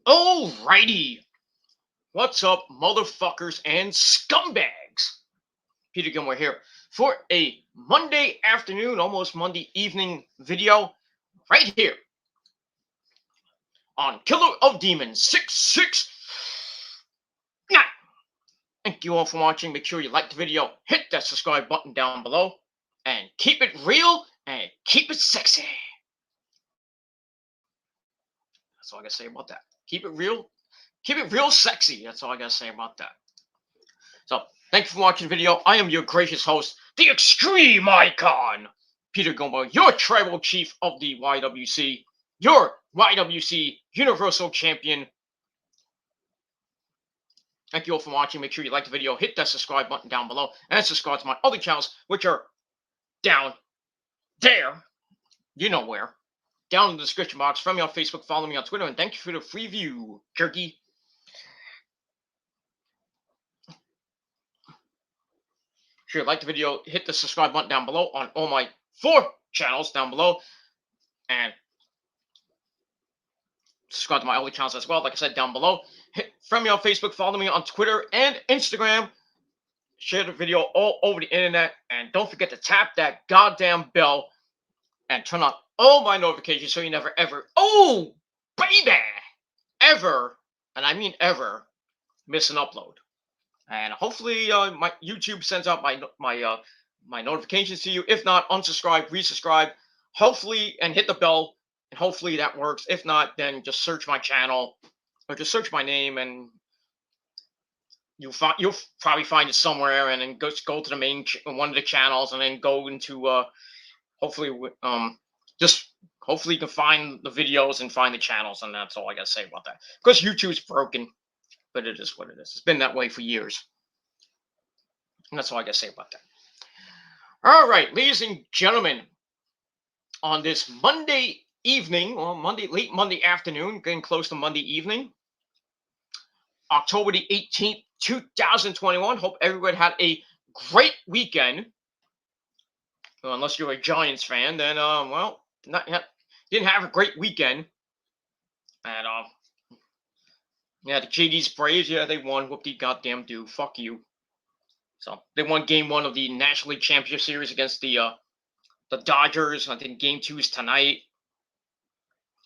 Alrighty. What's up, motherfuckers and scumbags? Peter Gilmore here for a Monday afternoon, almost Monday evening video right here on Killer of Demons 669. Thank you all for watching. Make sure you like the video, hit that subscribe button down below, and keep it real and keep it sexy. That's all I gotta say about that. Keep it real sexy. That's all I gotta say about that. So, thank you for watching the video. I am your gracious host, the Extreme Icon, Peter Gilmore, your Tribal Chief of the YWC, your YWC Universal Champion. Thank you all for watching. Make sure you like the video, hit that subscribe button down below, and subscribe to my other channels, which are down there. You know where. Down in the description box. Friend me on Facebook, follow me on Twitter, and thank you for the free view, jerky. Sure, like the video, hit the subscribe button down below on all my 4 channels down below, and subscribe to my other channels as well, like I said, down below. Friend me on Facebook, follow me on Twitter and Instagram. Share the video all over the internet, and don't forget to tap that goddamn bell and turn on all my notifications so you never ever, oh baby, ever, and I mean ever, miss an upload. And hopefully my YouTube sends out my notifications to you. If not, unsubscribe, resubscribe, hopefully, and hit the bell, and hopefully that works. If not, then just search my channel or just search my name, and you'll probably find it somewhere, and then go to the main one of the channels, and then go into hopefully you can find the videos and find the channels, and that's all I gotta say about that. Because YouTube's broken, but it is what it is. It's been that way for years, and that's all I gotta say about that. All right, ladies and gentlemen, on this Monday evening, or late Monday afternoon, getting close to Monday evening, October the 18th, 2021. Hope everybody had a great weekend. Well, unless you're a Giants fan, then well, didn't have a great weekend. And yeah, the JD's Braves, yeah, they won. Whoop de goddamn do. Fuck you. So they won Game 1 of the National League Championship Series against the Dodgers. I think Game 2 is tonight.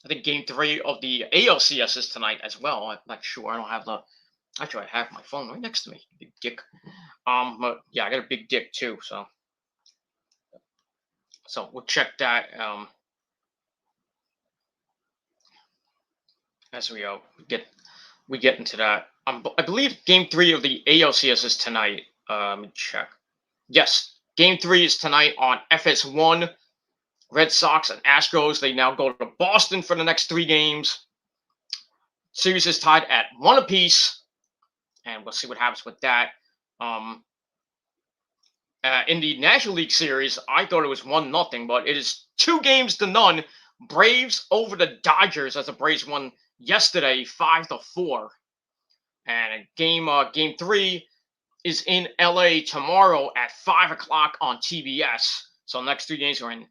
I think Game 3 of the ALCS is tonight as well. I'm not sure. I don't have the. Actually, I have my phone right next to me. Big dick. But yeah, I got a big dick too. So we'll check that. As we get into that. I believe Game 3 of the ALCS is tonight. Let me check. Yes, Game 3 is tonight on FS1. Red Sox and Astros, they now go to Boston for the next 3 games. Series is tied at 1 apiece, and we'll see what happens with that. In the National League Series, I thought it was 1-0, but it is 2-0. Braves over the Dodgers, as the Braves won yesterday 5-4. And game 3 is in LA tomorrow at 5 o'clock on TBS. So the next 3 games are in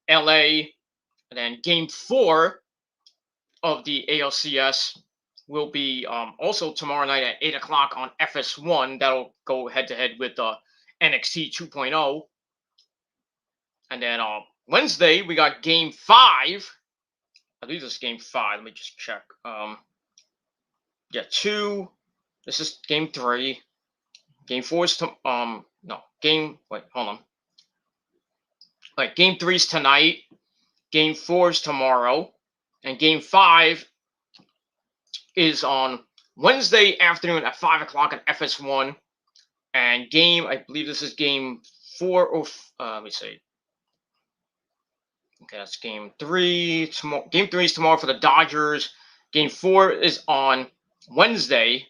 LA. And then Game 4 of the ALCS will be also tomorrow night at 8 o'clock on FS1. That'll go head-to-head with NXT 2.0. And then Wednesday, we got Game 5. I believe this is Game 5. Let me just check. Yeah, 2. This is Game 3. Game 4 is wait, hold on. Like, Game 3 is tonight. Game 4 is tomorrow. And Game 5 is on Wednesday afternoon at 5 o'clock on FS1. And I believe this is Game 4 or let me see. Okay, that's Game 3. Game 3 is tomorrow for the Dodgers. Game 4 is on Wednesday.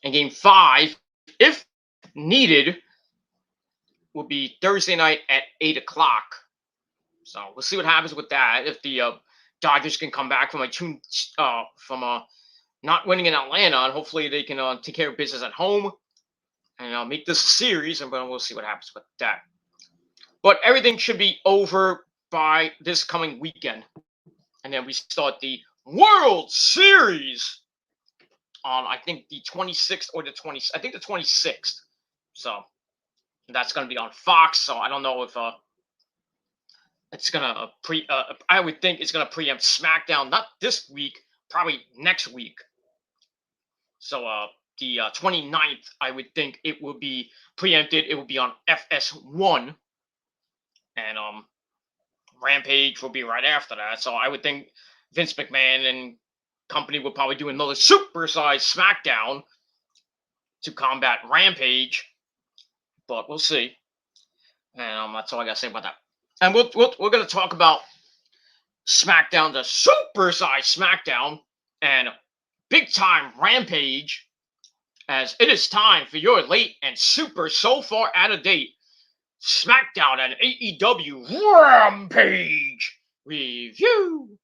And Game 5, if needed, will be Thursday night at 8 o'clock. So we'll see what happens with that. If the Dodgers can come back from not winning in Atlanta, and hopefully they can take care of business at home and make this a series, and we'll see what happens with that. But everything should be over by this coming weekend. And then we start the World Series on, I think, the 26th or the 20th. I think the 26th. So that's going to be on Fox. So I don't know if it's going to I would think it's going to preempt SmackDown, not this week, probably next week. So the 29th, I would think it will be preempted. It will be on FS1. And Rampage will be right after that. So I would think Vince McMahon and company will probably do another supersized SmackDown to combat Rampage. But we'll see. And that's all I got to say about that. And we're going to talk about SmackDown, the supersized SmackDown, and big time Rampage, as it is time for your late and super so far out of date SmackDown and AEW Rampage review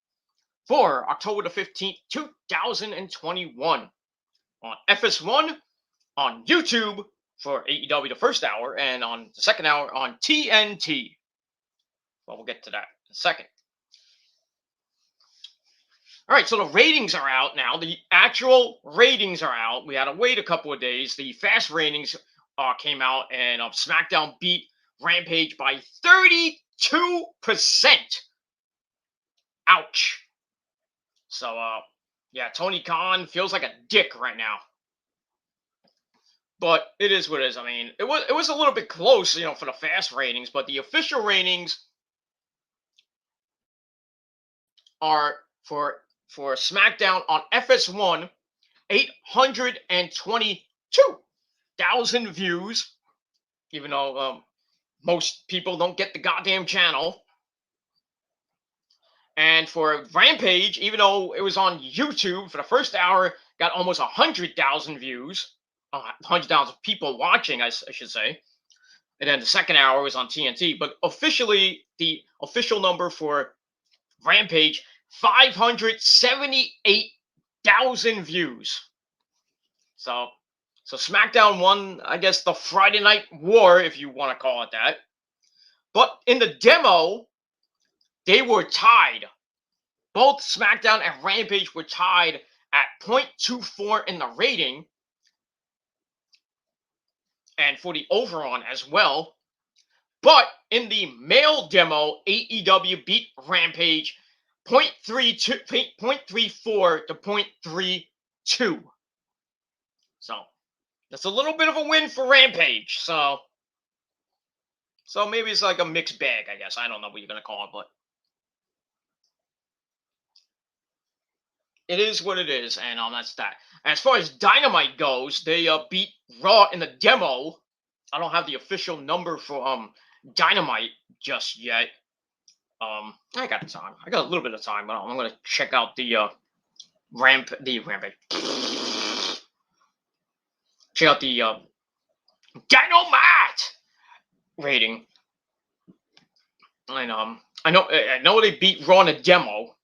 for October the 15th, 2021 on FS1, on YouTube for AEW the first hour, and on the second hour on TNT. Well, we'll get to that in a second. All right, so the ratings are out now. The actual ratings are out. We had to wait a couple of days. The fast ratings came out, and SmackDown beat Rampage by 32%. Ouch. So, yeah, Tony Khan feels like a dick right now. But it is what it is. I mean, it was a little bit close, for the fast ratings, but the official ratings are for SmackDown on FS1, 822,000 views, even though most people don't get the goddamn channel. And for Rampage, even though it was on YouTube for the first hour, got almost 100,000 views, 100,000 people watching, I should say. And then the second hour was on TNT. But officially, the official number for Rampage, 578,000 views. So SmackDown won, I guess, the Friday Night War, if you want to call it that. But in the demo, they were tied. Both SmackDown and Rampage were tied at 0.24 in the rating. And for the over-on as well. But in the male demo, AEW beat Rampage 0.34 to 0.32. So that's a little bit of a win for Rampage. So maybe it's like a mixed bag, I guess. I don't know what you're going to call it, but it is what it is, and that's that. As far as Dynamite goes, they beat Raw in the demo. I don't have the official number for Dynamite just yet. I got time. I got a little bit of time, but I'm gonna check out the Rampage. Check out the Dynamite rating. And I know they beat Raw in the demo.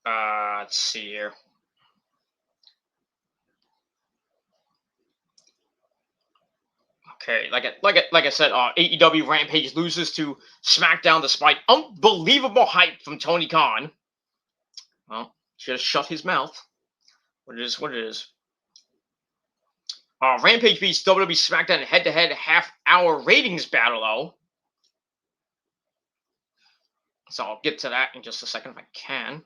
Let's see here. Okay, like I said, AEW Rampage loses to SmackDown despite unbelievable hype from Tony Khan. Well, should have shut his mouth. What it is. Rampage beats WWE SmackDown in head-to-head half-hour ratings battle, though. So I'll get to that in just a second if I can.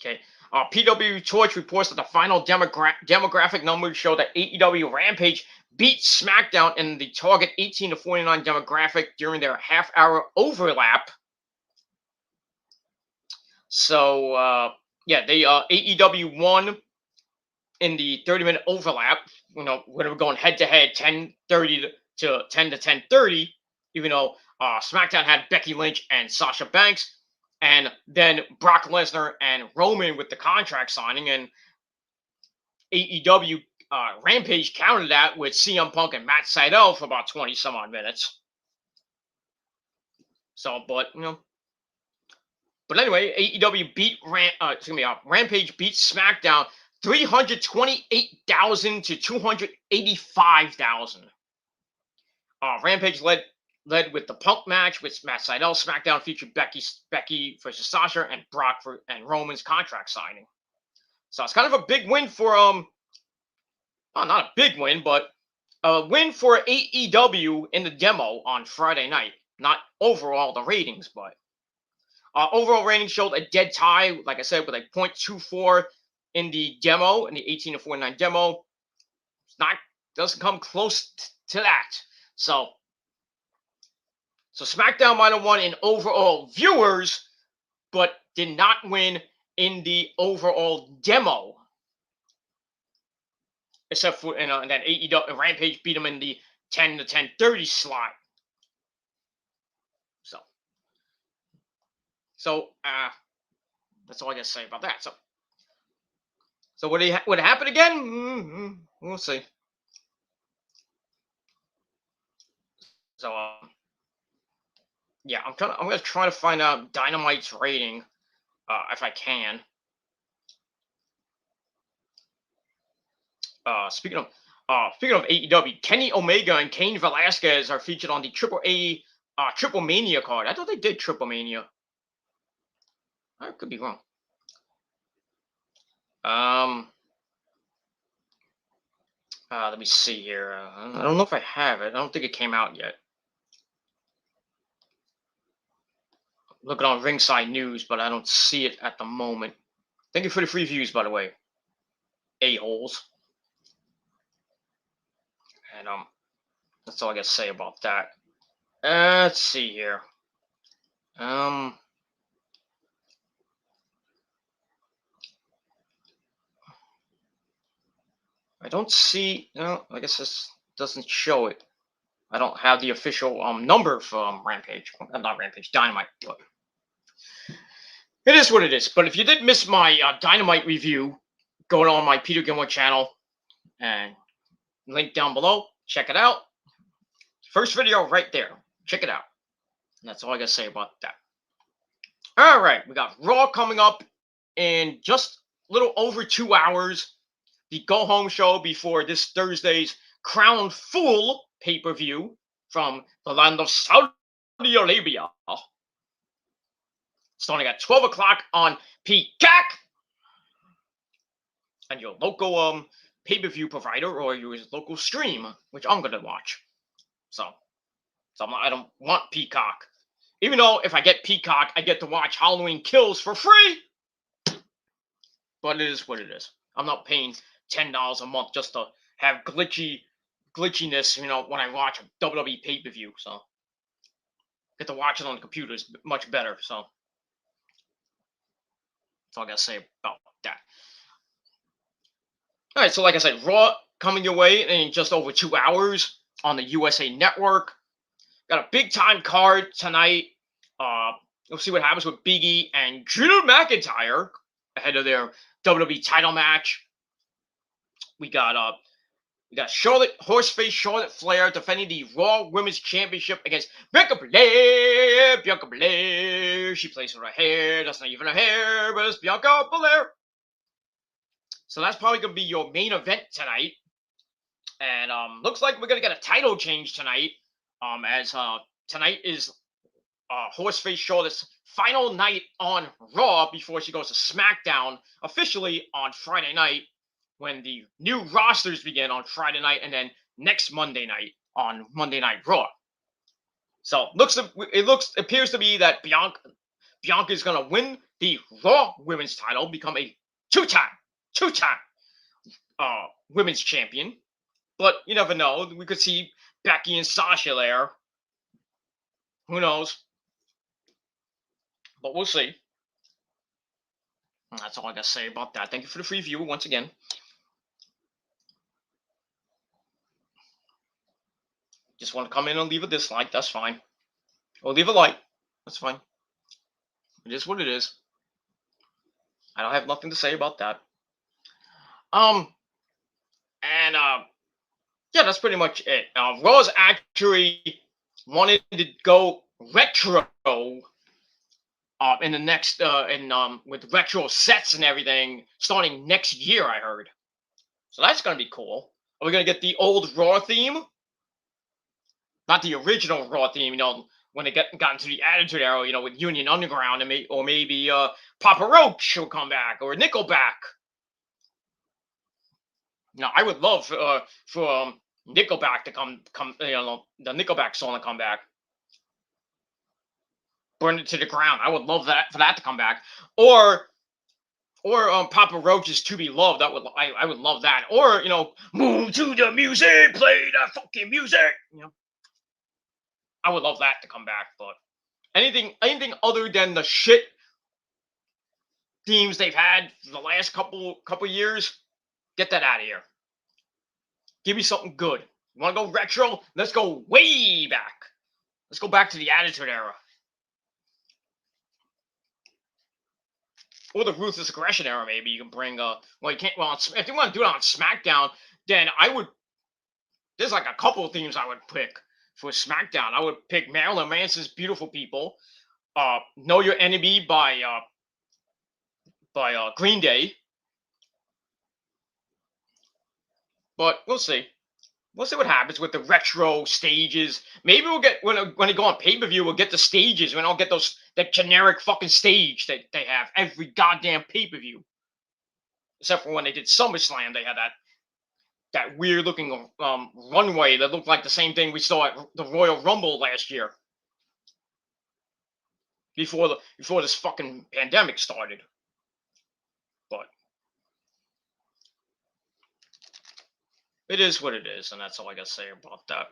Okay. PW Torch reports that the final demographic numbers show that AEW Rampage beat SmackDown in the target 18 to 49 demographic during their half-hour overlap. So, yeah, they AEW won in the 30-minute overlap. When we're going head-to-head, 10:30 to 10 to 10:30, even though SmackDown had Becky Lynch and Sasha Banks. And then Brock Lesnar and Roman with the contract signing, and AEW Rampage countered that with CM Punk and Matt Sydal for about 20 some odd minutes. So, but anyway, AEW beat Rampage beat SmackDown 328,000 to 285,000. Rampage led led with the Punk match with Matt Sydal. SmackDown featured Becky versus Sasha and Brock and Roman's contract signing. So it's kind of a big win for well, not a big win, but a win for AEW in the demo on Friday night. Not overall the ratings, but overall ratings showed a dead tie, like I said, with a 0.24 in the demo, in the 18-49 demo. It's not, doesn't come close to that. So SmackDown might have won in overall viewers, but did not win in the overall demo. Except for and that AEW Rampage beat them in the 10 to 10:30 slot. So that's all I got to say about that. So would it happen again? We'll see. So yeah, I'm gonna try to find out Dynamite's rating if I can. Speaking of AEW, Kenny Omega and Cain Velasquez are featured on the Triple Mania card. I thought they did Triple Mania. I could be wrong. Let me see here. I don't know if I have it. I don't think it came out yet. Looking on Ringside News, but I don't see it at the moment. Thank you for the free views, by the way. A-holes. And that's all I got to say about that. Let's see here. I don't see. No, I guess this doesn't show it. I don't have the official number for Rampage. Not Rampage, Dynamite. But it is what it is. But if you did miss my Dynamite review, go on my Peter Gilmore channel and link down below. Check it out. First video right there. Check it out. And that's all I got to say about that. All right. We got Raw coming up in just a little over 2 hours. The go-home show before this Thursday's Crown Full pay-per-view from the land of Saudi Arabia. Starting at 12 o'clock on Peacock and your local pay-per-view provider or your local stream, which I'm going to watch. So I don't want Peacock. Even though if I get Peacock, I get to watch Halloween Kills for free. But it is what it is. I'm not paying $10 a month just to have glitchiness, when I watch a WWE pay-per-view. So get to watch it on the computer is much better. So that's all I got to say about that. All right, so like I said, Raw coming your way in just over 2 hours on the USA Network. Got a big-time card tonight. We'll see what happens with Big E and Drew McIntyre ahead of their WWE title match. We got Horseface Charlotte Flair defending the Raw Women's Championship against Bianca Belair. Bianca Belair. She plays with her hair. That's not even her hair, but it's Bianca Belair. So that's probably going to be your main event tonight. And looks like we're going to get a title change tonight. As tonight is Horseface Charlotte's final night on Raw before she goes to SmackDown officially on Friday night, when the new rosters begin on Friday night and then next Monday night on Monday Night Raw. So it appears to be that Bianca is going to win the Raw Women's title, become a two-time Women's Champion. But you never know. We could see Becky and Sasha there. Who knows? But we'll see. And that's all I got to say about that. Thank you for the free view once again. Just want to come in and leave a dislike. That's fine. Or leave a like. That's fine. It is what it is. I don't have nothing to say about that. Yeah, that's pretty much it. Raw's actually wanted to go retro in the next with retro sets and everything starting next year, I heard. So that's gonna be cool. Are we gonna get the old Raw theme? not the original Raw theme. You know, when they got into the Attitude Era, you know, with Union Underground, and maybe Papa Roach will come back, or Nickelback. Now, I would love for Nickelback to come, you know, the Nickelback song to come back. Burn It to the Ground. I would love that for that to come back. Or Papa Roach's To Be Loved. I would love that. Or, you know, move to the music, play the fucking music. You know, I would love that to come back. But anything other than the shit themes they've had for the last couple years, get that out of here. Give me something good. You want to go retro? Let's go way back. Let's go back to the Attitude Era. Or the Ruthless Aggression Era, maybe. You can bring, well, you can't, well, if you want to do it on SmackDown, then I would, there's like a couple of themes I would pick for SmackDown. I would pick Marilyn Manson's Beautiful People, Know Your Enemy by Green Day. But we'll see. We'll see what happens with the retro stages. Maybe we'll get, when they go on pay-per-view, we'll get the stages. We don't get that generic fucking stage that they have every goddamn pay-per-view. Except for when they did SummerSlam, they had that weird looking runway that looked like the same thing we saw at the Royal Rumble last year. Before this fucking pandemic started. But it is what it is, and that's all I gotta say about that.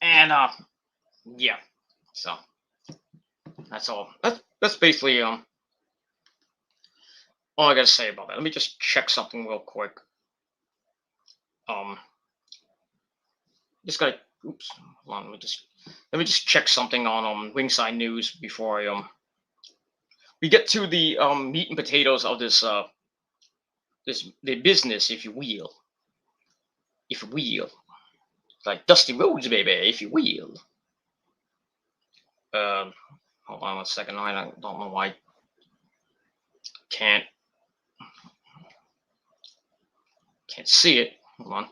And yeah, so that's all. That's basically all I gotta say about that. Let me just check something real quick. Just gotta. Oops. Hold on. Let me just check something on Ringside News before I we get to the meat and potatoes of this the business, if you will. If you will. Like Dusty Rhodes, baby, if you will. Hold on 1 second. I don't know why I can't see it. Hold on.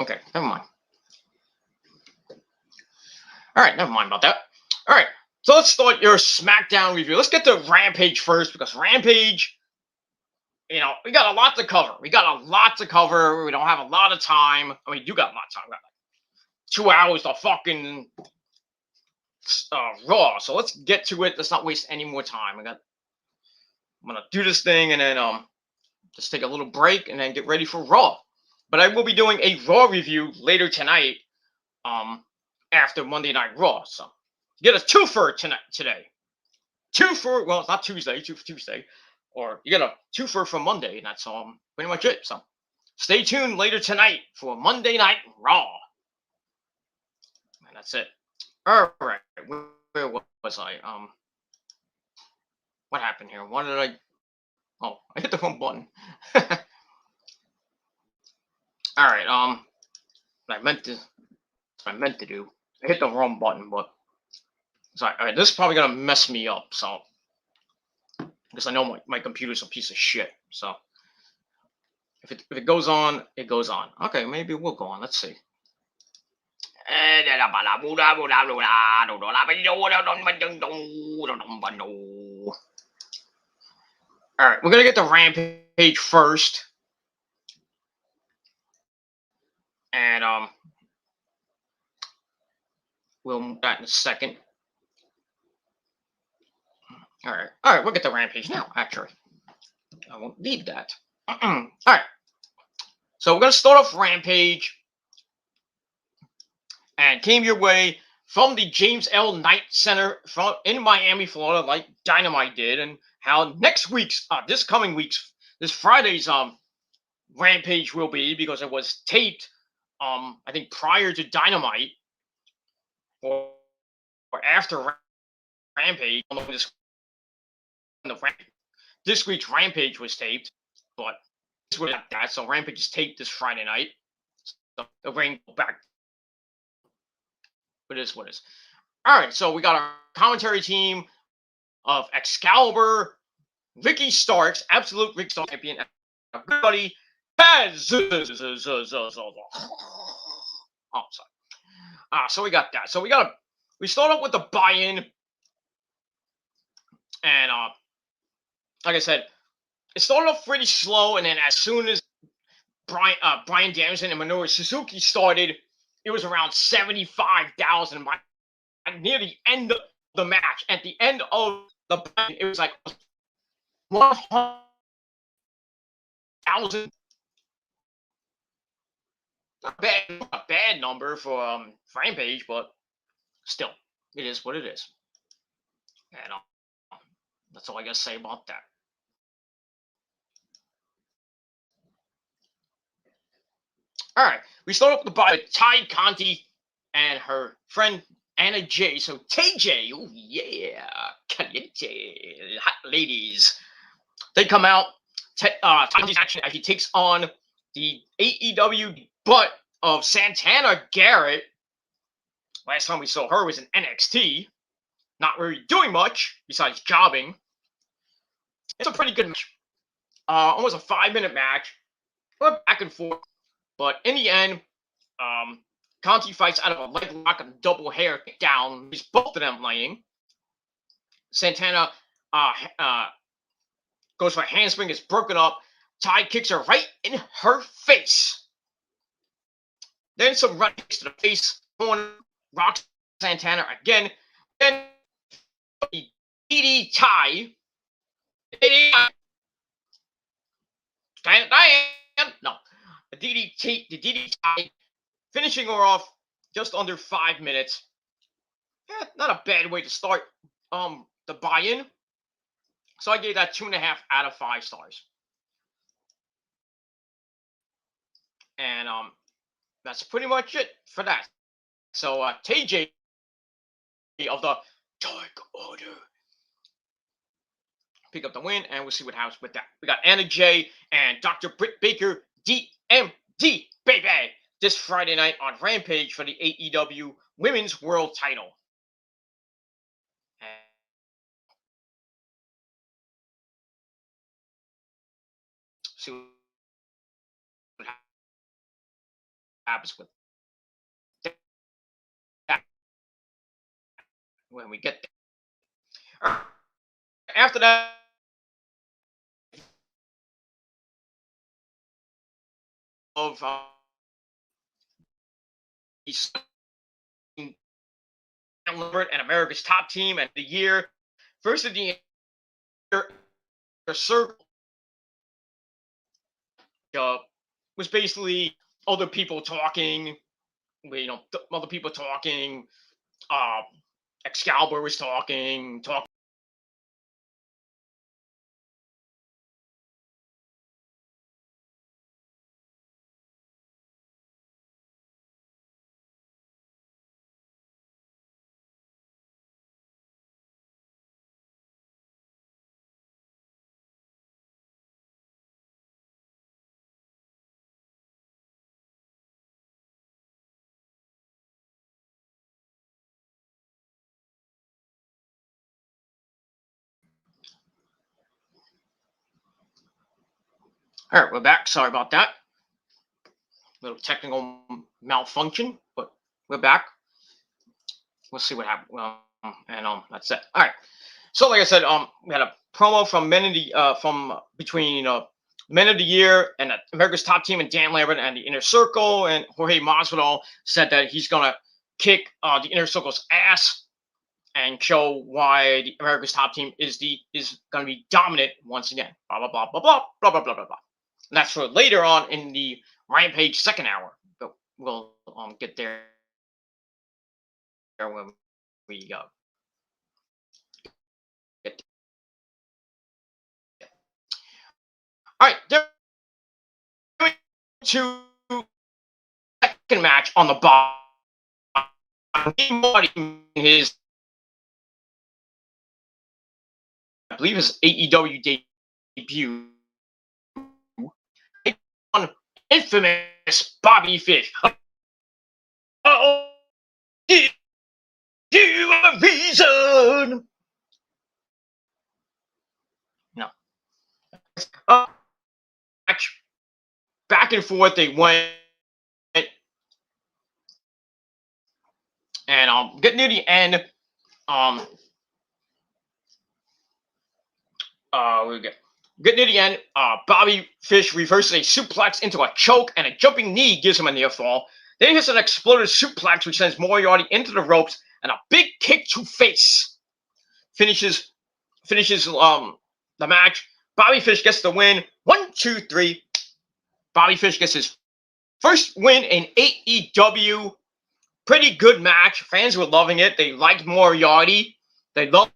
Okay, never mind. All right, never mind about that. All right, so let's start your SmackDown review. Let's get to Rampage first, because Rampage, you know, we got a lot to cover. We don't have a lot of time. I mean, you got a lot of time. We got like 2 hours to fucking Raw. So let's get to it. Let's not waste any more time. I'm gonna do this thing and then just take a little break and then get ready for Raw. But I will be doing a Raw review later tonight, after Monday Night Raw. So get a twofer today. Twofer, well, it's not Tuesday, two for Tuesday. Or you get a twofer for Monday, and that's pretty much it. So stay tuned later tonight for Monday Night Raw. And that's it. All right, where was I? What happened here? What did I? Oh, I hit the wrong button. All right. What I meant to do. I hit the wrong button, but sorry. All right, this is probably gonna mess me up. So because I know my computer's a piece of shit. So if it goes on, it goes on. Okay, maybe it will go on. Let's see. All right, we're gonna get the Rampage first, and we'll move that in a second. All right, we'll get the Rampage now. Actually, I won't need that. All right, so we're gonna start off Rampage, and came your way from the James L. Knight Center in Miami, Florida, like Dynamite did, and how this Friday's Rampage will be, because it was taped, I think prior to Dynamite or after Rampage. I don't know this week's Rampage was taped, but this was not that. So Rampage is taped this Friday night. So the ring back. It is what it is. All right, so we got our commentary team of Excalibur, Ricky Starks, Absolute Rick Starks champion, good buddy Pez. Oh, sorry. So we got that. So we start off with the buy-in, and like I said, it started off pretty slow, and then as soon as Brian Danielson and Minoru Suzuki started, it was around 75,000 near the end of the match. At the end of the buy-in, it was like 100,000. Not a bad number for Rampage, but still, it is what it is. And that's all I gotta say about that. All right, we start off with Ty Conti and her friend Anna Jay. So TJ, oh yeah, caliente, hot ladies. They come out. Conti's action as he takes on the AEW butt of Santana Garrett. Last time we saw her was in NXT. Not really doing much besides jobbing. It's a pretty good match. Almost a 5-minute match. Went back and forth. But in the end, Conti fights out of a leg lock and double hair down. He's both of them laying. Santana goes for a handspring, is broken up. Ty kicks her right in her face. Then some right kicks to the face. Rocks Santana again. Then the DD Ty. No. The DD Ty finishing her off just under 5 minutes. Yeah, not a bad way to start the buy-in. So I gave that 2.5 out of 5 stars. And that's pretty much it for that. So TJ of the Dark Order pick up the win, and we'll see what happens with that. We got Anna Jay and Dr. Britt Baker, DMD, baby, this Friday night on Rampage for the AEW Women's World Title. See what happens with that when we get there. After that, of and America's Top Team and the year first of the year circle was basically other people talking. Other people talking. Excalibur was talking. All right, we're back. Sorry about that. Little technical malfunction, but we're back. We'll see what happens. And that's it. All right. So, like I said, we had a promo from between Men of the Year and America's Top Team and Dan Lambert and the Inner Circle, and Jorge Masvidal said that he's gonna kick the Inner Circle's ass and show why the America's Top Team is gonna be dominant once again. Blah blah blah blah blah blah blah blah blah blah. And that's for later on in the Rampage second hour. But we'll get there when we go. All right, to second match on the bottom. His, I believe, his AEW debut on infamous Bobby Fish. Oh, give you a reason. No. Match back and forth they went, and get near the end. Um, we get near the end. Bobby Fish reverses a suplex into a choke, and a jumping knee gives him a near fall. Then he hits an exploded suplex, which sends Moriarty into the ropes, and a big kick to face finishes the match. Bobby Fish gets the win. 1, 2, 3. Bobby Fish gets his first win in AEW. Pretty good match. Fans were loving it. They liked Moriarty. They loved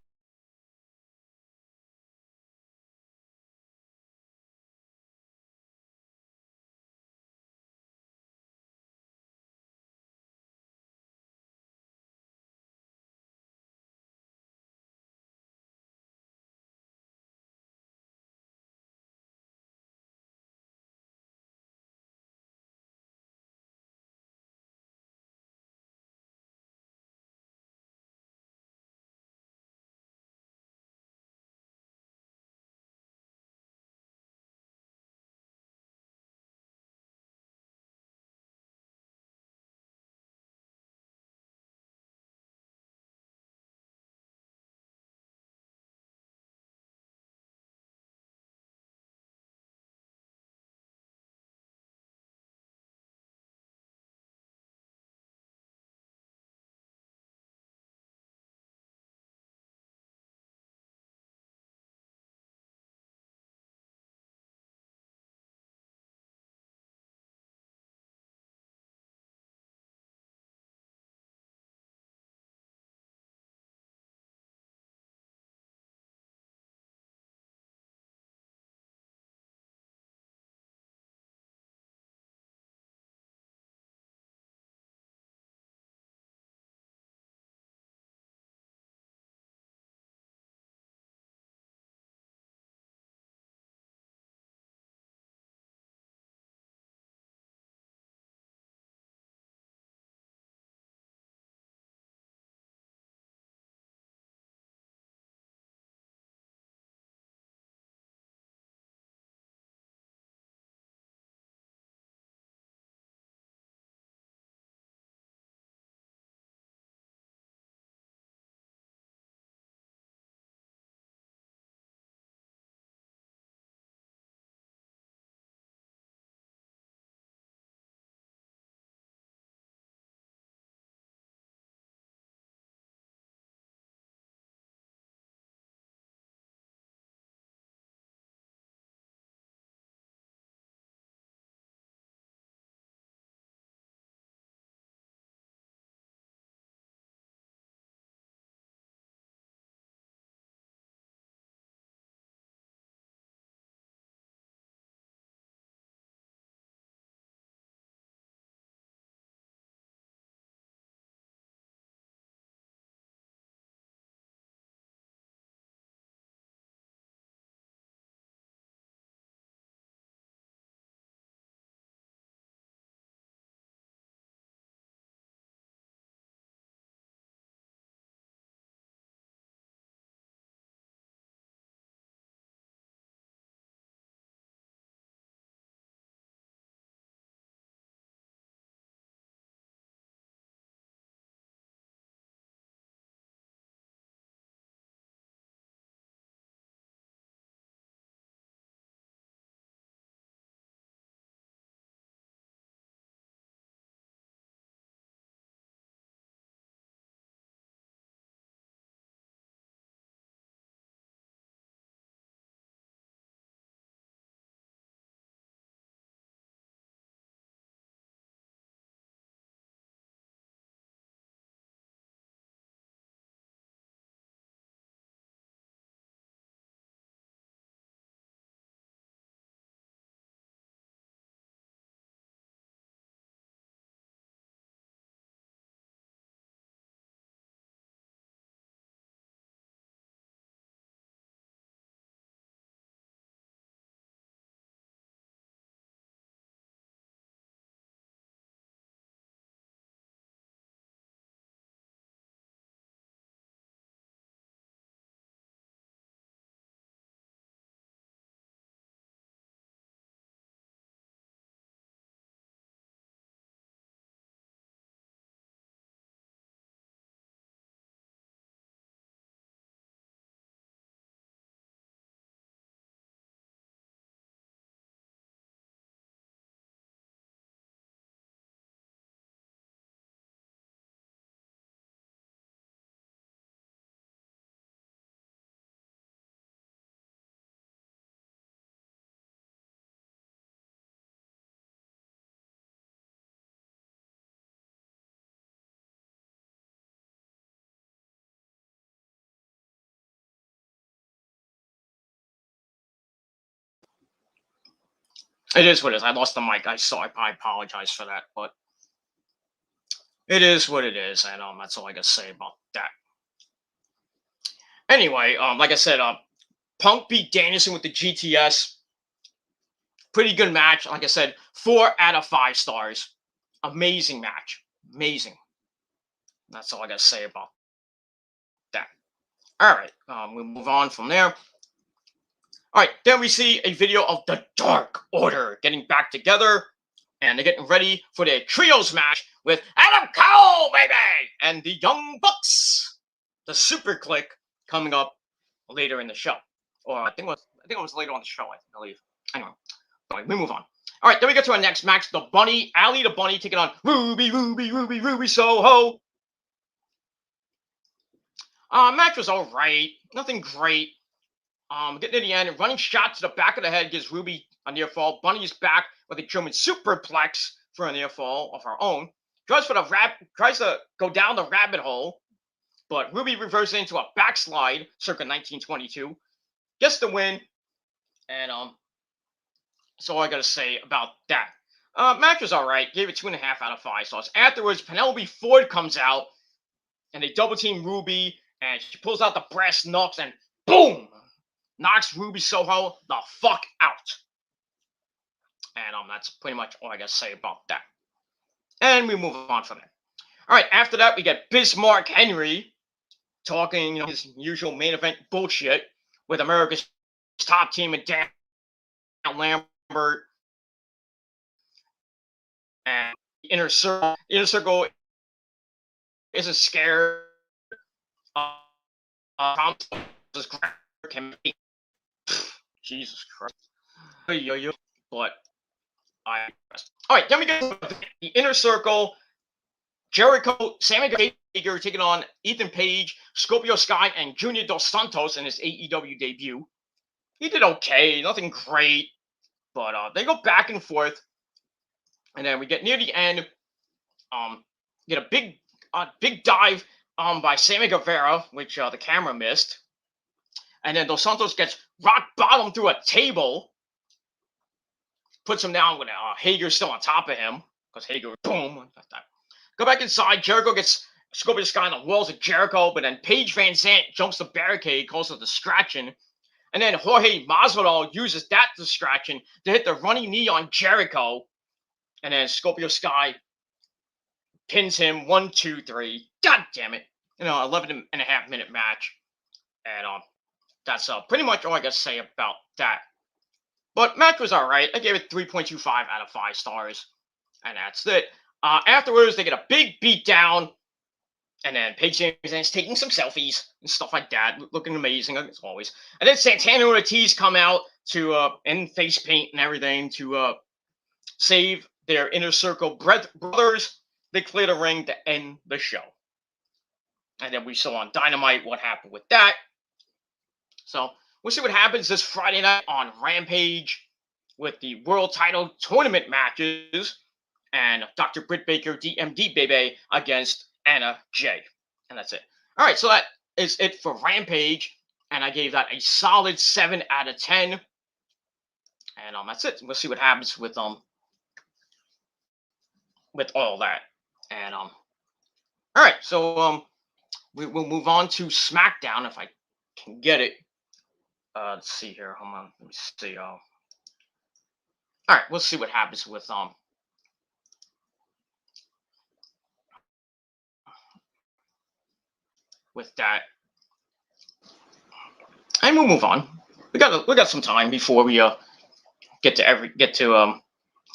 It is what it is. I lost the mic. I apologize for that, but it is what it is, and that's all I gotta say about that. Anyway, like I said, Punk beat Danielson with the GTS. Pretty good match. Like I said, 4 out of 5 stars. Amazing match. Amazing. That's all I gotta say about that. All right, we'll move on from there. All right, then we see a video of the Dark Order getting back together, and they're getting ready for their trios match with Adam Cole, baby, and the Young Bucks. The Super Click coming up later in the show, or I think it was later on the show, I believe. Anyway, we move on. All right, then we get to our next match: the Bunny, Allie the Bunny, taking on Ruby Soho. Match was all right, nothing great. Getting to the end, running shot to the back of the head gives Ruby a near fall. Bunny is back with a German superplex for a near fall of her own. Tries to go down the rabbit hole, but Ruby reverses into a backslide, circa 1922. Gets the win, and that's all I gotta say about that. Match was all right. Gave it 2.5 out of 5 stars. Afterwards, Penelope Ford comes out, and they double team Ruby, and she pulls out the brass knucks, and boom! Knocks Ruby Soho the fuck out. And that's pretty much all I gotta say about that. And we move on from there. All right, after that, we get Bismarck Henry talking, his usual main event bullshit with America's top team and Dan Lambert. And Inner Circle isn't scared. Jesus Christ. But all right, then we get the Inner Circle. Jericho, Sami Vega taking on Ethan Page, Scorpio Sky, and Junior Dos Santos in his AEW debut. He did okay, nothing great, but they go back and forth, and then we get near the end. Get a big dive by Sammy Guevara, which the camera missed, and then Dos Santos gets rock bottom through a table, puts him down with Hager still on top of him because Hager boom. Go back inside. Jericho gets Scorpio Sky on the walls of Jericho, but then Paige Van Zant jumps the barricade, causes a distraction. And then Jorge Masvidal uses that distraction to hit the running knee on Jericho. And then Scorpio Sky pins him 1, 2, 3. God damn it. 11.5-minute match. And that's pretty much all I got to say about that. But match was all right. I gave it 3.25 out of 5 stars. And that's it. Afterwards, they get a big beatdown, and then Paige is taking some selfies and stuff like that, looking amazing as always. And then Santana and Ortiz come out to in face paint and everything to save their Inner Circle brothers. They clear the ring to end the show. And then we saw on Dynamite what happened with that. So we'll see what happens this Friday night on Rampage with the World Title Tournament matches. And Dr. Britt Baker, DMD baby, against Anna Jay. And that's it. All right, so that is it for Rampage. And I gave that a solid 7 out of 10. And that's it. We'll see what happens with all that. And all right, so we will move on to Smackdown if I can get it. Let's see here. Hold on. Let me see. All right, we'll see what happens with that, and we'll move on. We got some time before we get to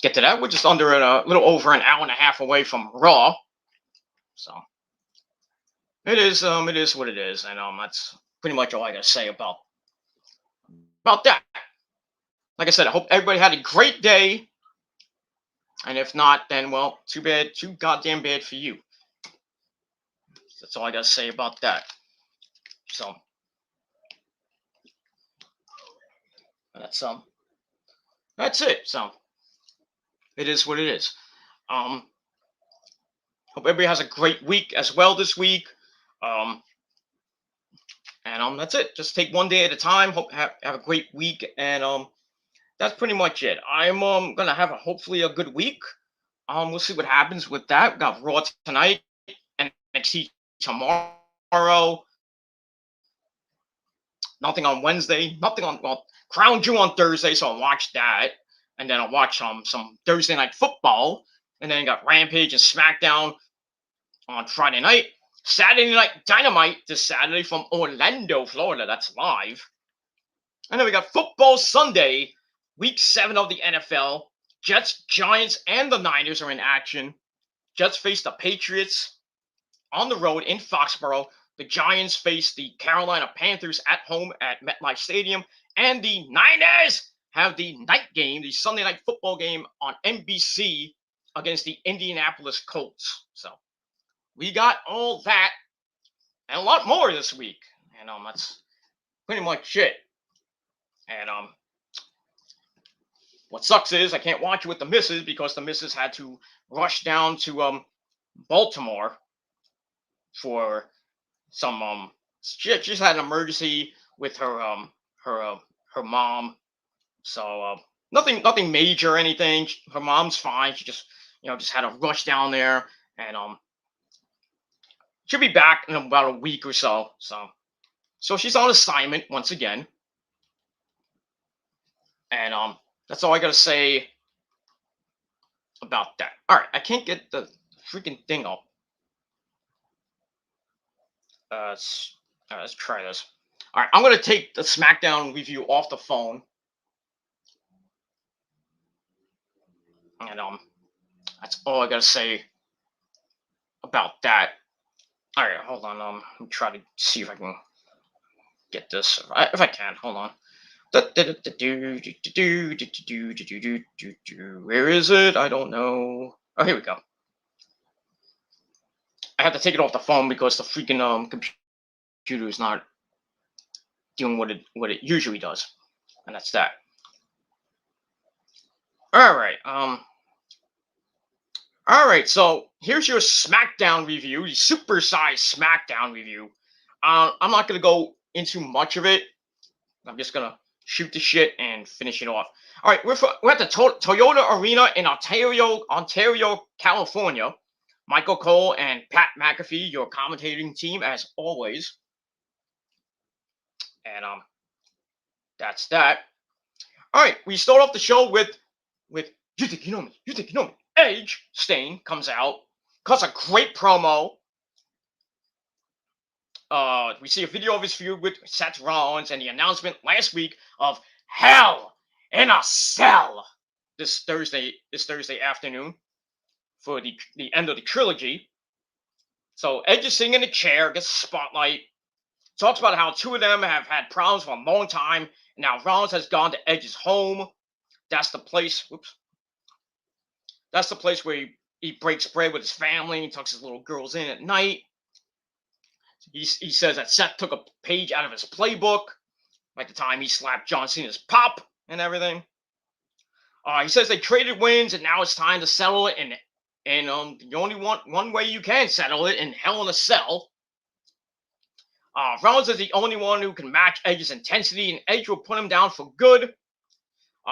that. We're just under a little over an hour and a half away from Raw, so it is what it is, and that's pretty much all I gotta say about that. Like I said, I hope everybody had a great day, and if not, then well, too goddamn bad for you. That's all I gotta say about that. So that's it. So it is what it is. Hope everybody has a great week as well this week. And that's it. Just take one day at a time. Hope have a great week, and that's pretty much it. I'm gonna have hopefully a good week. We'll see what happens with that. We got Raw tonight, NXT tomorrow. Nothing on Wednesday. Nothing on Crown Jewel on Thursday, so I'll watch that, and then I'll watch some Thursday night football, and then got Rampage and Smackdown on Friday night. Saturday Night Dynamite this Saturday from Orlando, Florida. That's live. And then we got football Sunday, week 7 of the NFL. Jets, Giants, and the Niners are in action. Jets face the Patriots on the road in Foxborough. The Giants face the Carolina Panthers at home at MetLife Stadium. And the Niners have the night game, the Sunday night football game on NBC against the Indianapolis Colts. So we got all that and a lot more this week. And that's pretty much it. And what sucks is I can't watch it with the missus because the missus had to rush down to Baltimore for some she just had an emergency with her her mom. So nothing major or anything. Her mom's fine. She just just had to rush down there, and she'll be back in about a week or so. So she's on assignment once again. And that's all I gotta say about that. All right, I can't get the freaking thing up. Let's try this. All right, I'm gonna take the SmackDown review off the phone, and that's all I gotta say about that. All right, hold on. Let me try to see if I can get this. If I can, hold on. Where is it? I don't know. Oh, here we go. I have to take it off the phone because the freaking computer is not doing what it usually does, and that's that. All right. All right. So here's your SmackDown review, the Supersized SmackDown review. I'm not gonna go into much of it. I'm just gonna shoot the shit and finish it off. All right, we're at the Toyota Arena in Ontario, California. Michael Cole and Pat McAfee, your commentating team, as always. And that's that. All right, we start off the show with you think you know me, you think you know me. Edge Stain comes out, cuts a great promo. We see a video of his feud with Seth Rollins and the announcement last week of Hell in a Cell this Thursday afternoon for the end of the trilogy. So Edge is sitting in a chair, gets a spotlight, talks about how two of them have had problems for a long time, and now Rollins has gone to Edge's home. That's the place. That's the place where he breaks bread with his family. He tucks his little girls in at night. He says that Seth took a page out of his playbook, like the time he slapped John Cena's pop and everything. He says they traded wins, and now it's time to settle it. And the only one way you can settle it in Hell in a Cell. Rollins is the only one who can match Edge's intensity, and Edge will put him down for good.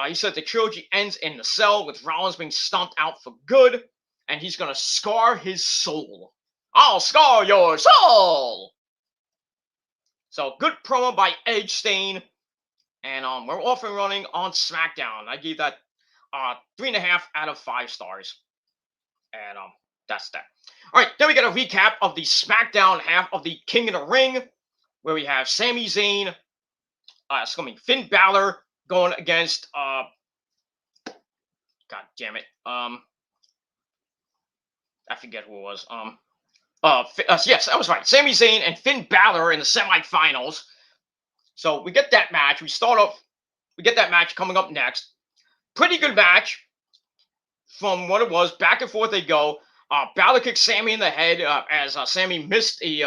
He said the trilogy ends in the cell with Rollins being stomped out for good, and he's going to scar his soul. I'll scar your soul! So, good promo by Edge Stain, and we're off and running on SmackDown. I gave that 3.5 out of 5 stars. And that's that. All right, then we got a recap of the SmackDown half of the King of the Ring, where we have Sami Zayn, Finn Balor going against God damn it. I forget who it was. Yes, that was right. Sami Zayn and Finn Balor in the semifinals. So we get that match. We get that match coming up next. Pretty good match from what it was. Back and forth they go. Balor kicks Sami in the head as Sami missed he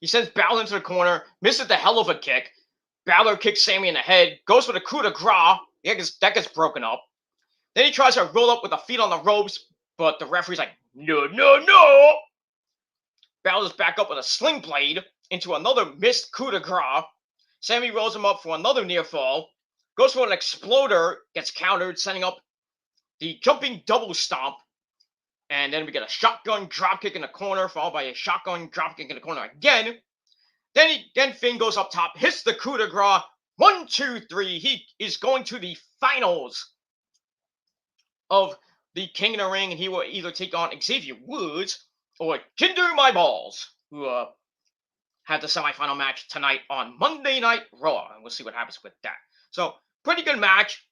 sends Balor into the corner, misses the hell of a kick. Balor kicks Sami in the head, goes for the coup de grace. That gets broken up. Then he tries to roll up with the feet on the ropes, but the referee's like, no, no, no. Balor's back up with a sling blade into another missed coup de grace. Sami rolls him up for another near fall. goes for an exploder, gets countered, sending up the jumping double stomp. And then we get a shotgun dropkick in the corner, followed by a shotgun dropkick in the corner again. Then Finn goes up top, hits the coup de grace. 1, 2, 3. He is going to the finals of the King of the Ring, and he will either take on Xavier Woods or Jinder My Balls, who had the semifinal match tonight on Monday Night Raw. And we'll see what happens with that. So, pretty good match.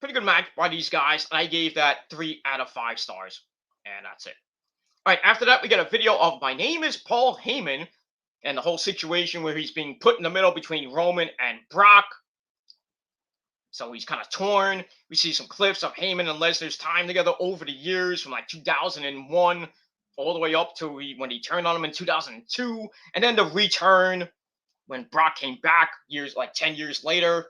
Pretty good match by these guys. I gave that 3 out of 5 stars. And that's it. All right, after that, we get a video of My Name is Paul Heyman and the whole situation where he's being put in the middle between Roman and Brock. So he's kind of torn. We see some clips of Heyman and Lesnar's time together over the years from like 2001 all the way up to when he turned on him in 2002. And then the return when Brock came back 10 years later.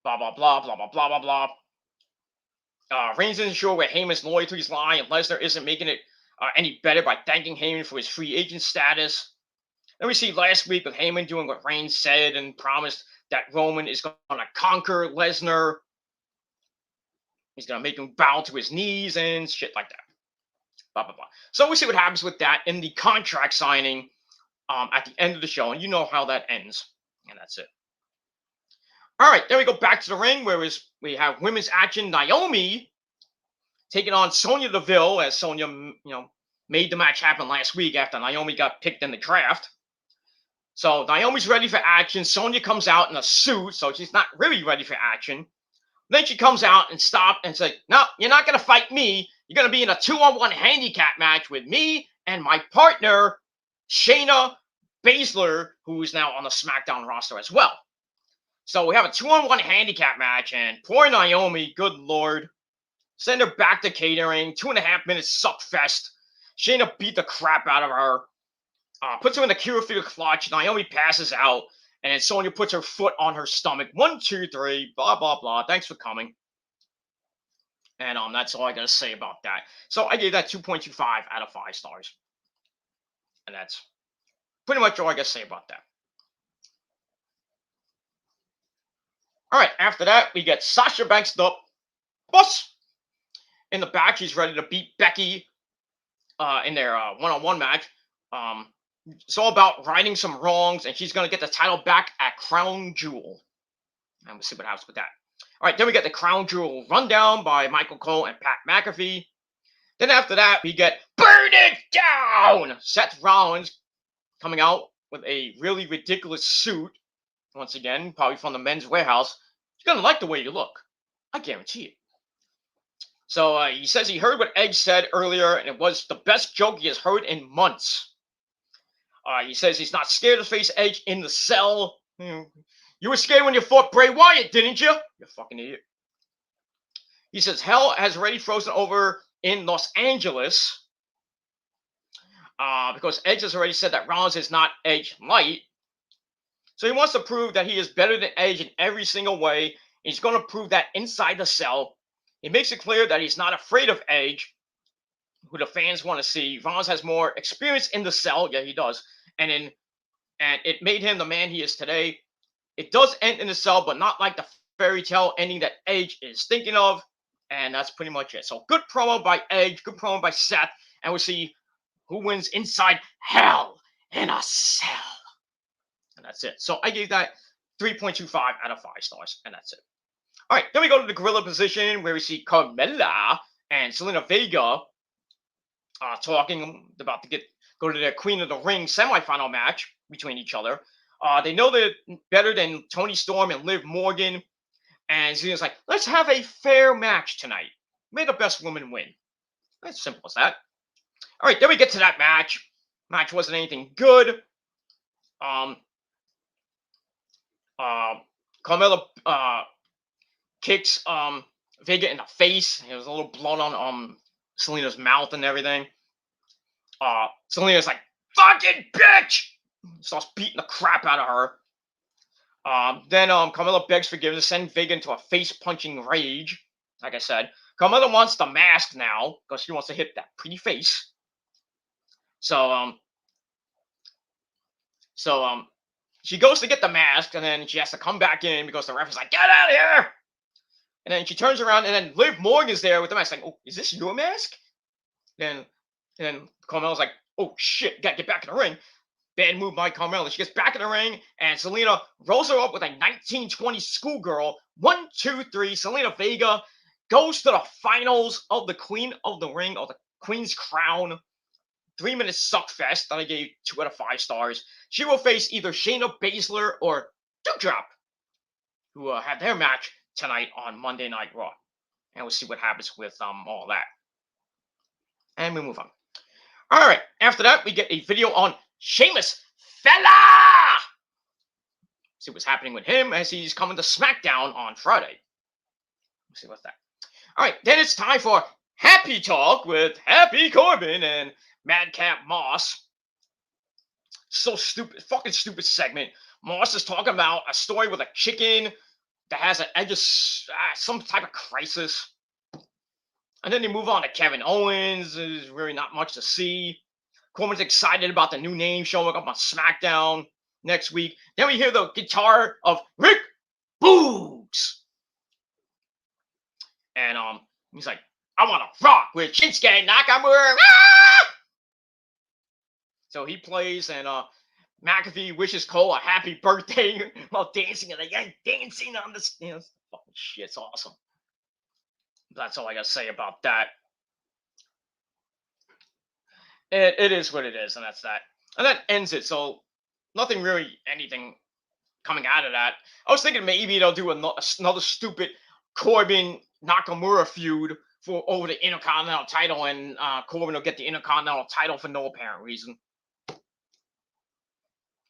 Blah, blah, blah, blah, blah, blah, blah, blah. Reigns isn't sure where Heyman's loyalties lie, and Lesnar isn't making it any better by thanking Heyman for his free agent status. Then we see last week with Heyman doing what Reigns said and promised that Roman is going to conquer Lesnar. He's going to make him bow to his knees and shit like that. Blah, blah, blah. So we see what happens with that in the contract signing at the end of the show, and you know how that ends. And that's it. All right, then we go back to the ring where we have women's action. Naomi taking on Sonya Deville, as Sonya, made the match happen last week after Naomi got picked in the draft. So Naomi's ready for action. Sonya comes out in a suit, so she's not really ready for action. Then she comes out and says, "No, you're not going to fight me. You're going to be in a 2-on-1 handicap match with me and my partner, Shayna Baszler, who is now on the Smackdown roster as well." So we have a 2-on-1 handicap match, and poor Naomi, good lord. Send her back to catering. 2.5 minutes suck fest. Shayna beat the crap out of her. Puts her in the Kirifuda clutch. Naomi passes out. And then Sonya puts her foot on her stomach. 1, 2, 3. Blah, blah, blah. Thanks for coming. And that's all I got to say about that. So I gave that 2.25 out of 5 stars. And that's pretty much all I got to say about that. All right, after that, we get Sasha Banks the boss. In the back, she's ready to beat Becky in their one-on-one match. It's all about righting some wrongs, and she's going to get the title back at Crown Jewel. And we'll see what happens with that. All right, then we get the Crown Jewel rundown by Michael Cole and Pat McAfee. Then after that, we get Burn It Down! Seth Rollins coming out with a really ridiculous suit. Once again, probably from the Men's Warehouse. You're going to like the way you look. I guarantee it. So he says he heard what Edge said earlier, and it was the best joke he has heard in months. He says he's not scared to face Edge in the cell. You were scared when you fought Bray Wyatt, didn't you? You fucking idiot. He says hell has already frozen over in Los Angeles. Because Edge has already said that Rollins is not Edge light. So he wants to prove that he is better than Edge in every single way. He's going to prove that inside the cell. He makes it clear that he's not afraid of Edge, who the fans want to see. Rollins has more experience in the cell. Yeah, he does. And it made him the man he is today. It does end in the cell, but not like the fairy tale ending that Edge is thinking of. And that's pretty much it. So good promo by Edge, good promo by Seth. And we'll see who wins inside hell in a cell. And that's it. So I gave that 3.25 out of 5 stars. And that's it. All right, then we go to the gorilla position where we see Carmella and Selena Vega talking about to go to their Queen of the Ring semifinal match between each other. They know they're better than Toni Storm and Liv Morgan. And Selena's like, let's have a fair match tonight. May the best woman win. As simple as that. All right, then we get to that match. Match wasn't anything good. Carmella kicks Vega in the face. There was a little blood on Selena's mouth and everything. Selena's like, fucking bitch! Starts beating the crap out of her. Then Carmella begs forgiveness, sends Vega into a face-punching rage. Like I said, Carmella wants the mask now because she wants to hit that pretty face. So she goes to get the mask, and then she has to come back in because the ref is like, "Get out of here!" And then she turns around, and then Liv Morgan's there with the mask, like, "Oh, is this your mask?" Then, and Carmella's like, "Oh shit, gotta get back in the ring." Bad move by Carmella. She gets back in the ring, and Selena rolls her up with a 1920 schoolgirl. 1, 2, 3. Selena Vega goes to the finals of the Queen of the Ring, or the Queen's Crown 3-minute suckfest that I gave 2 out of 5 stars. She will face either Shayna Baszler or Doudrop, who had their match tonight on Monday Night Raw. And we'll see what happens with all that. And we move on. All right. After that, we get a video on Sheamus Fella. See what's happening with him as he's coming to Smackdown on Friday. Let's see what's that. All right. Then it's time for Happy Talk with Happy Corbin and Madcap Moss. So stupid, fucking stupid segment. Moss is talking about a story with a chicken that has some type of crisis. And then they move on to Kevin Owens. There's really not much to see. Corbin's excited about the new name showing up on SmackDown next week. Then we hear the guitar of Rick Boogs. And he's like, "I want to rock with Shinsuke Nakamura." Ah! So he plays, and McAfee wishes Cole a happy birthday while dancing, and they dancing on the stands. Fucking shit, it's awesome. That's all I gotta say about that. It is what it is, and that's that. And that ends it. So nothing really, anything coming out of that. I was thinking maybe they'll do another stupid Corbin Nakamura feud for over the Intercontinental title, and Corbin will get the Intercontinental title for no apparent reason.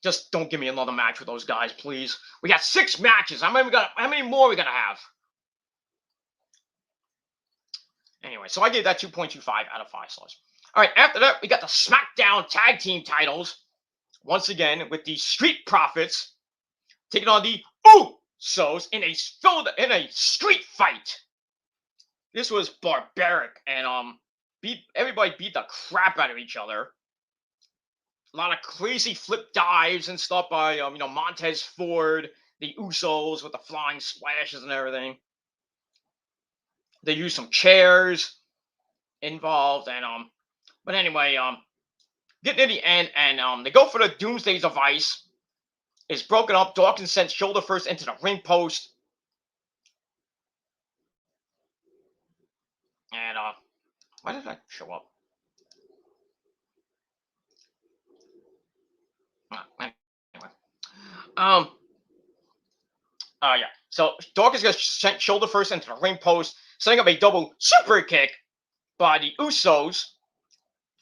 Just don't give me another match with those guys, please. We got 6 matches. How many more are we gonna have? Anyway, so I gave that 2.25 out of 5 stars. All right, after that, we got the SmackDown Tag Team titles. Once again, with the Street Profits taking on the Usos in a street fight. This was barbaric, and everybody beat the crap out of each other. A lot of crazy flip dives and stuff by Montez Ford, the Usos with the flying splashes and everything. They used some chairs involved, and but anyway, getting to the end, and they go for the Doomsday Device. It's broken up. Dawkins sent shoulder first into the ring post, and why did I show up? Anyway, yeah. So Dawkins gets sent shoulder first into the ring post, setting up a double super kick by the Usos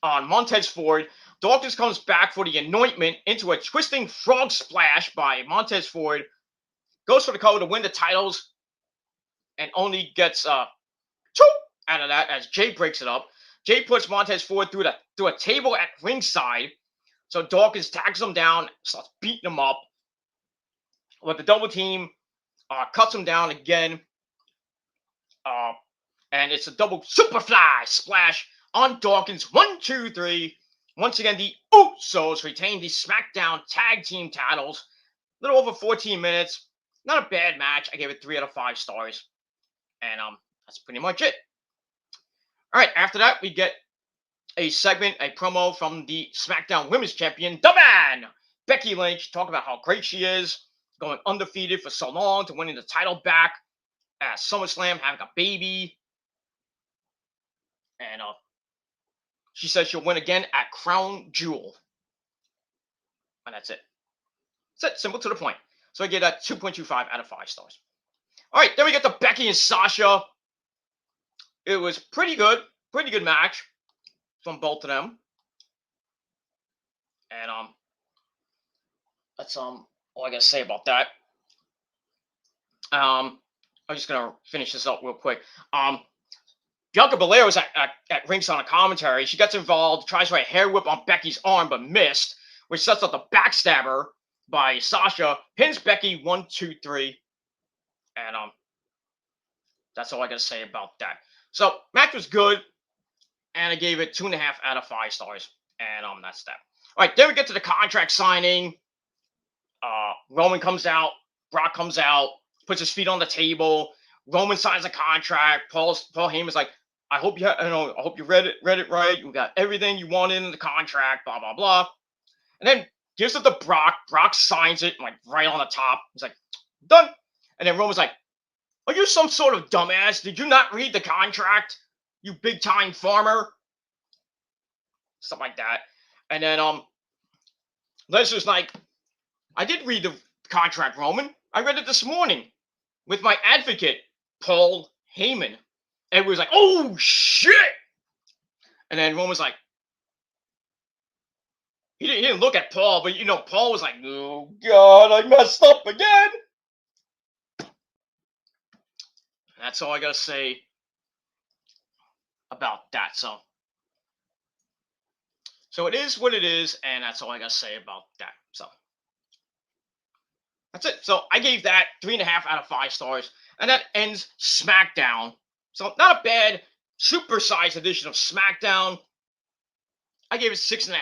on Montez Ford. Dawkins comes back for the anointment into a twisting frog splash by Montez Ford. Goes for the cover to win the titles, and only gets 2 out of that as Jay breaks it up. Jay puts Montez Ford through a table at ringside. So Dawkins tags him down, starts beating him up. But the double team cuts him down again. And it's a double superfly splash on Dawkins. 1, 2, 3. Once again, the Usos retain the SmackDown Tag Team titles. A little over 14 minutes. Not a bad match. I gave it 3 out of 5 stars. And that's pretty much it. All right, after that, we get a segment, a promo from the SmackDown Women's Champion, the Man, Becky Lynch, talking about how great she is, going undefeated for so long, to winning the title back at SummerSlam, having a baby. And she says she'll win again at Crown Jewel. And that's it. That's it. Simple to the point. So I give that 2.25 out of 5 stars. All right, then we get to Becky and Sasha. It was pretty good. Pretty good match from both of them. And that's all I gotta say about that. I'm just gonna finish this up real quick. Bianca Belair was at ringside on a commentary. She gets involved, tries to a hair whip on Becky's arm, but missed, which sets up the backstabber by Sasha, pins Becky 1, 2, 3. And that's all I gotta say about that. So match was good, and I gave it 2.5 out of 5 stars. And that's that. All right, then we get to the contract signing. Roman comes out, Brock comes out, puts his feet on the table. Roman signs a contract. Paul Heyman's like, I hope you read it right. You got everything you wanted in the contract. Blah blah blah. And then gives it to Brock. Brock signs it like right on the top. He's like, done. And then Roman's like, are you some sort of dumbass? Did you not read the contract? You big time farmer. Stuff like that. And then Lesnar's like, I did read the contract, Roman. I read it this morning with my advocate, Paul Heyman. And we was like, oh shit. And then Roman's like, he didn't look at Paul, but Paul was like, oh God, I messed up again. That's all I gotta say about that. So it is what it is, and that's all I gotta say about that. So that's it. So I gave that 3.5 out of 5 stars, and that ends SmackDown. So not a bad supersized edition of SmackDown. I gave it 6.5.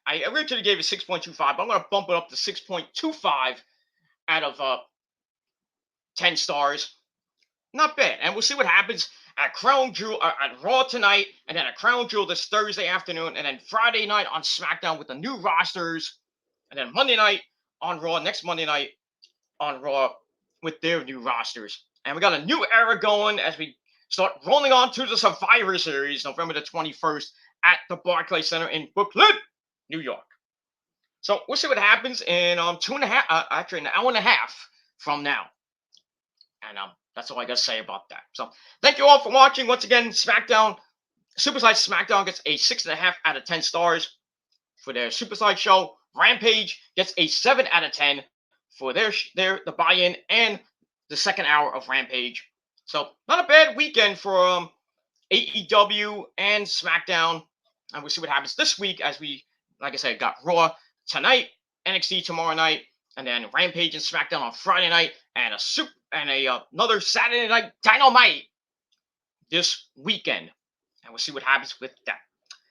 I originally gave it 6.25, but I'm gonna bump it up to 6.25 out of 10 stars. Not bad, and we'll see what happens at Crown Jewel at Raw tonight, and then at Crown Jewel this Thursday afternoon, and then Friday night on SmackDown with the new rosters, and then Monday night on Raw, next Monday night on Raw with their new rosters. And we got a new era going as we start rolling on to the Survivor Series, November the 21st at the Barclays Center in Brooklyn, New York. So we'll see what happens in an hour and a half from now. And that's all I got to say about that. So thank you all for watching. Once again, SmackDown, Supersized SmackDown gets a 6.5 out of 10 stars for their Supersized show. Rampage gets a 7 out of 10 for the buy-in and the second hour of Rampage. So not a bad weekend for AEW and SmackDown. And we'll see what happens this week as we, like I said, got Raw tonight, NXT tomorrow night, and then Rampage and SmackDown on Friday night, and another Saturday night Dynamite this weekend. And we'll see what happens with that.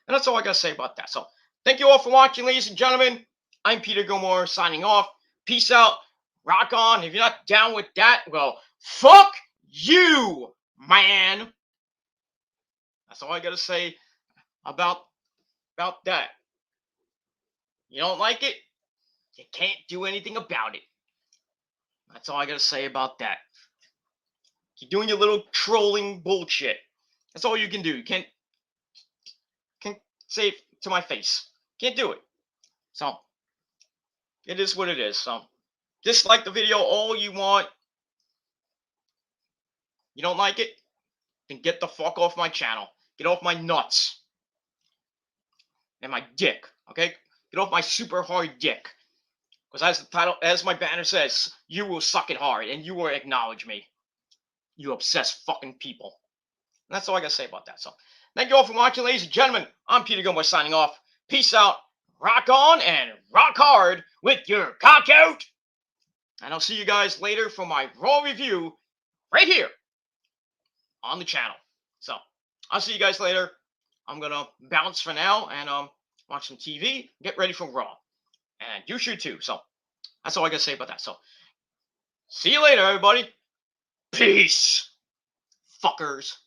And that's all I got to say about that. So thank you all for watching, ladies and gentlemen. I'm Peter Gilmore signing off. Peace out. Rock on. If you're not down with that, well, fuck you, man. That's all I got to say about that. You don't like it? You can't do anything about it. That's all I got to say about that. You're doing your little trolling bullshit. That's all you can do. You can't say it to my face. Can't do it. So, it is what it is. So, dislike the video all you want. You don't like it? Then get the fuck off my channel. Get off my nuts. And my dick. Okay? Get off my super hard dick. Because as my banner says, you will suck it hard and you will acknowledge me. You obsessed fucking people. And that's all I got to say about that. So, thank you all for watching, ladies and gentlemen. I'm Peter Gilmore signing off. Peace out. Rock on and rock hard with your cock out. And I'll see you guys later for my Raw review right here on the channel. So, I'll see you guys later. I'm going to bounce for now and watch some TV, get ready for Raw. And you should too. So, that's all I got to say about that. So, see you later, everybody. Peace. Fuckers.